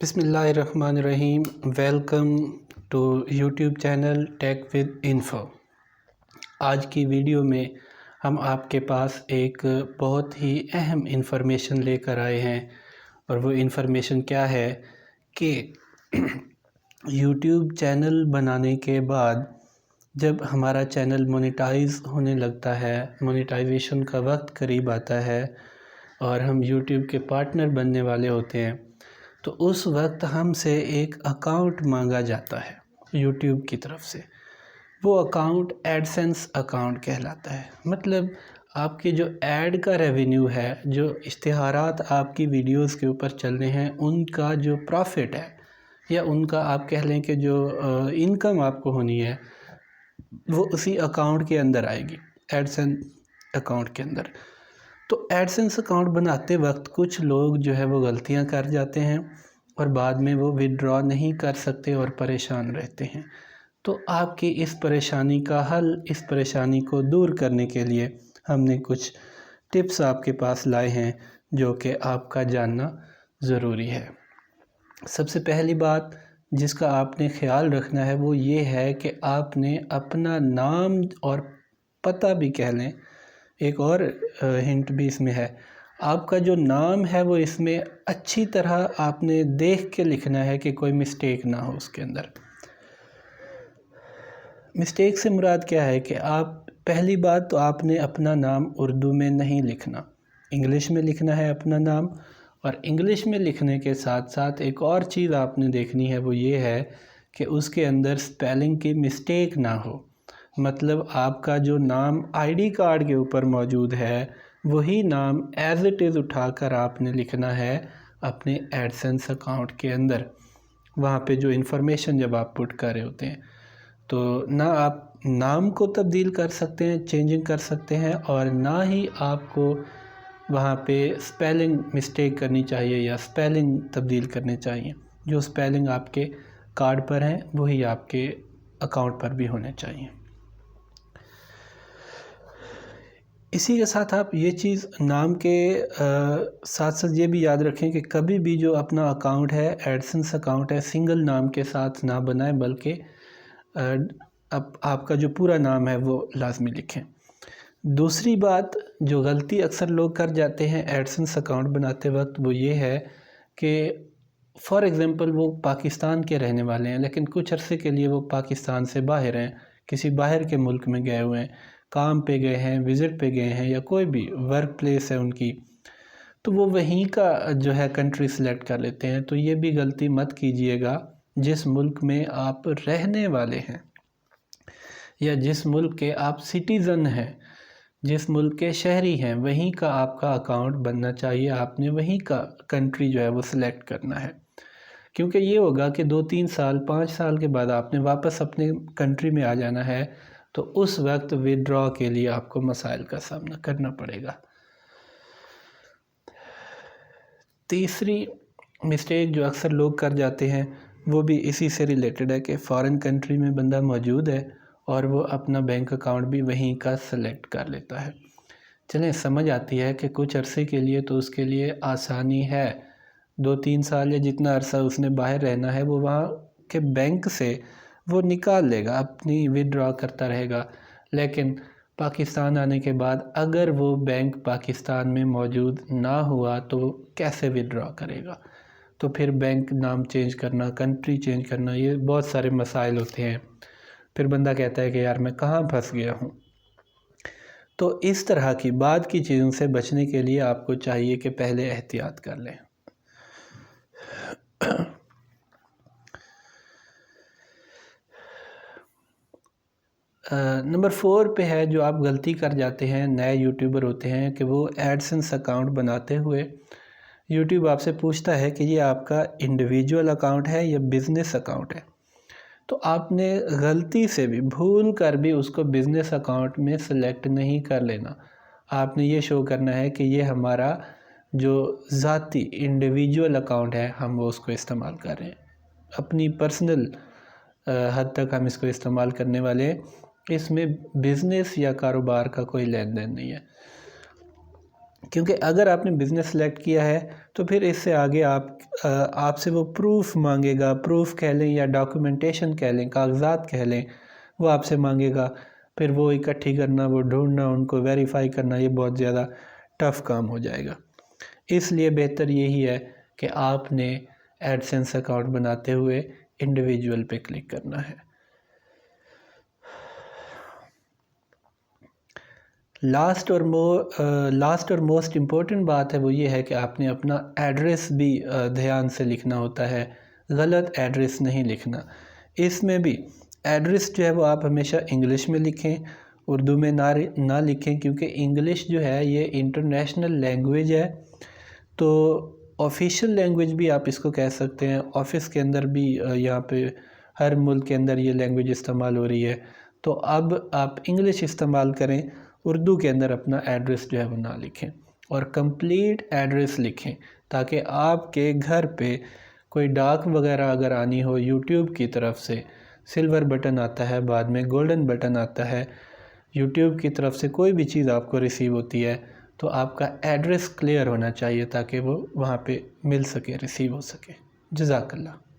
بسم اللہ الرحمن الرحیم۔ Welcome to YouTube channel tech with info. آج کی ویڈیو میں ہم آپ کے پاس ایک بہت ہی اہم انفارمیشن لے کر آئے ہیں، اور وہ انفارمیشن کیا ہے کہ یوٹیوب چینل بنانے کے بعد جب ہمارا چینل مونیٹائز ہونے لگتا ہے، مونیٹائزیشن کا وقت قریب آتا ہے اور ہم یوٹیوب کے پارٹنر بننے والے ہوتے ہیں، تو اس وقت ہم سے ایک اکاؤنٹ مانگا جاتا ہے یوٹیوب کی طرف سے۔ وہ اکاؤنٹ ایڈسنس اکاؤنٹ کہلاتا ہے۔ مطلب آپ کے جو ایڈ کا ریونیو ہے، جو اشتہارات آپ کی ویڈیوز کے اوپر چل رہے ہیں، ان کا جو پروفٹ ہے یا ان کا آپ کہہ لیں کہ جو انکم آپ کو ہونی ہے، وہ اسی اکاؤنٹ کے اندر آئے گی، ایڈسنس اکاؤنٹ کے اندر۔ تو ایڈسنس اکاؤنٹ بناتے وقت کچھ لوگ جو ہے وہ غلطیاں کر جاتے ہیں اور بعد میں وہ وڈرا نہیں کر سکتے اور پریشان رہتے ہیں۔ تو آپ کی اس پریشانی کا حل، اس پریشانی کو دور کرنے کے لیے ہم نے کچھ ٹپس آپ کے پاس لائے ہیں جو کہ آپ کا جاننا ضروری ہے۔ سب سے پہلی بات جس کا آپ نے خیال رکھنا ہے وہ یہ ہے کہ آپ نے اپنا نام اور پتہ بھی کہہ لیں، ایک اور ہنٹ بھی اس میں ہے، آپ کا جو نام ہے وہ اس میں اچھی طرح آپ نے دیکھ کے لکھنا ہے کہ کوئی مسٹیک نہ ہو اس کے اندر۔ مسٹیک سے مراد کیا ہے کہ آپ پہلی بات تو آپ نے اپنا نام اردو میں نہیں لکھنا، انگلش میں لکھنا ہے اپنا نام، اور انگلش میں لکھنے کے ساتھ ساتھ ایک اور چیز آپ نے دیکھنی ہے، وہ یہ ہے کہ اس کے اندر سپیلنگ کی مسٹیک نہ ہو۔ مطلب آپ کا جو نام آئی ڈی کارڈ کے اوپر موجود ہے وہی نام ایز اٹ از اٹھا کر آپ نے لکھنا ہے اپنے ایڈسنس اکاؤنٹ کے اندر، وہاں پہ جو انفارمیشن جب آپ پٹ کر رہے ہوتے ہیں۔ تو نہ آپ نام کو تبدیل کر سکتے ہیں، چینجنگ کر سکتے ہیں، اور نہ ہی آپ کو وہاں پہ سپیلنگ مسٹیک کرنی چاہیے یا سپیلنگ تبدیل کرنے چاہیے۔ جو سپیلنگ آپ کے کارڈ پر ہیں وہی آپ کے اکاؤنٹ پر بھی ہونے چاہیے۔ اسی کے ساتھ آپ یہ چیز نام کے ساتھ ساتھ یہ بھی یاد رکھیں کہ کبھی بھی جو اپنا اکاؤنٹ ہے، ایڈسنس اکاؤنٹ ہے، سنگل نام کے ساتھ نہ بنائیں، بلکہ آپ کا جو پورا نام ہے وہ لازمی لکھیں۔ دوسری بات جو غلطی اکثر لوگ کر جاتے ہیں ایڈسنس اکاؤنٹ بناتے وقت وہ یہ ہے کہ فار ایگزامپل وہ پاکستان کے رہنے والے ہیں، لیکن کچھ عرصے کے لیے وہ پاکستان سے باہر ہیں، کسی باہر کے ملک میں گئے ہوئے ہیں، کام پہ گئے ہیں، وزٹ پہ گئے ہیں، یا کوئی بھی ورک پلیس ہے ان کی، تو وہ وہیں کا جو ہے کنٹری سلیکٹ کر لیتے ہیں۔ تو یہ بھی غلطی مت کیجئے گا۔ جس ملک میں آپ رہنے والے ہیں یا جس ملک کے آپ سٹیزن ہیں، جس ملک کے شہری ہیں، وہیں کا آپ کا اکاؤنٹ بننا چاہیے، آپ نے وہیں کا کنٹری جو ہے وہ سلیکٹ کرنا ہے، کیونکہ یہ ہوگا کہ 2-3 سال 5 سال کے بعد آپ نے واپس اپنے کنٹری میں آ جانا ہے، تو اس وقت وڈرا کے لیے آپ کو مسائل کا سامنا کرنا پڑے گا۔ تیسری مسٹیک جو اکثر لوگ کر جاتے ہیں وہ بھی اسی سے ریلیٹڈ ہے کہ فارن کنٹری میں بندہ موجود ہے اور وہ اپنا بینک اکاؤنٹ بھی وہیں کا سلیکٹ کر لیتا ہے۔ چلیں، سمجھ آتی ہے کہ کچھ عرصے کے لیے تو اس کے لیے آسانی ہے، 2-3 سال یا جتنا عرصہ اس نے باہر رہنا ہے وہ وہاں کے بینک سے وہ نکال لے گا، اپنی وڈرا کرتا رہے گا۔ لیکن پاکستان آنے کے بعد اگر وہ بینک پاکستان میں موجود نہ ہوا تو وہ کیسے وڈرا کرے گا؟ تو پھر بینک نام چینج کرنا، کنٹری چینج کرنا، یہ بہت سارے مسائل ہوتے ہیں۔ پھر بندہ کہتا ہے کہ یار میں کہاں پھنس گیا ہوں۔ تو اس طرح کی بعد کی چیزوں سے بچنے کے لیے آپ کو چاہیے کہ پہلے احتیاط کر لیں۔ نمبر 4 پہ ہے جو آپ غلطی کر جاتے ہیں، نئے یوٹیوبر ہوتے ہیں، کہ وہ ایڈسنس اکاؤنٹ بناتے ہوئے یوٹیوب آپ سے پوچھتا ہے کہ یہ آپ کا انڈیویجول اکاؤنٹ ہے یا بزنس اکاؤنٹ ہے، تو آپ نے غلطی سے بھی بھول کر بھی اس کو بزنس اکاؤنٹ میں سلیکٹ نہیں کر لینا۔ آپ نے یہ شو کرنا ہے کہ یہ ہمارا جو ذاتی انڈیویجول اکاؤنٹ ہے ہم وہ اس کو استعمال کر رہے ہیں، اپنی پرسنل حد تک ہم اس کو استعمال کرنے والے ہیں، اس میں بزنس یا کاروبار کا کوئی لین دین نہیں ہے۔ کیونکہ اگر آپ نے بزنس سلیکٹ کیا ہے تو پھر اس سے آگے آپ سے وہ پروف مانگے گا، پروف کہہ لیں یا ڈاکومنٹیشن کہہ لیں، کاغذات کہہ لیں، وہ آپ سے مانگے گا، پھر وہ اکٹھی کرنا، وہ ڈھونڈنا، ان کو ویریفائی کرنا، یہ بہت زیادہ ٹف کام ہو جائے گا۔ اس لیے بہتر یہی ہے کہ آپ نے ایڈسنس اکاؤنٹ بناتے ہوئے انڈیویجول پہ کلک کرنا ہے۔ لاسٹ اور موسٹ امپورٹنٹ بات ہے وہ یہ ہے کہ آپ نے اپنا ایڈریس بھی دھیان سے لکھنا ہوتا ہے، غلط ایڈریس نہیں لکھنا۔ اس میں بھی ایڈریس جو ہے وہ آپ ہمیشہ انگلش میں لکھیں، اردو میں نہ لکھیں، کیونکہ انگلش جو ہے یہ انٹرنیشنل لینگویج ہے، تو آفیشیل لینگویج بھی آپ اس کو کہہ سکتے ہیں۔ آفس کے اندر بھی یہاں پہ ہر ملک کے اندر یہ لینگویج استعمال ہو رہی ہے، تو اب آپ انگلش استعمال کریں، اردو کے اندر اپنا ایڈریس جو ہے وہ نہ لکھیں، اور کمپلیٹ ایڈریس لکھیں، تاکہ آپ کے گھر پہ کوئی ڈاک وغیرہ اگر آنی ہو یوٹیوب کی طرف سے، سلور بٹن آتا ہے، بعد میں گولڈن بٹن آتا ہے، یوٹیوب کی طرف سے کوئی بھی چیز آپ کو ریسیو ہوتی ہے تو آپ کا ایڈریس کلیئر ہونا چاہیے تاکہ وہ وہاں پہ مل سکے، ریسیو ہو سکے۔ جزاک اللہ۔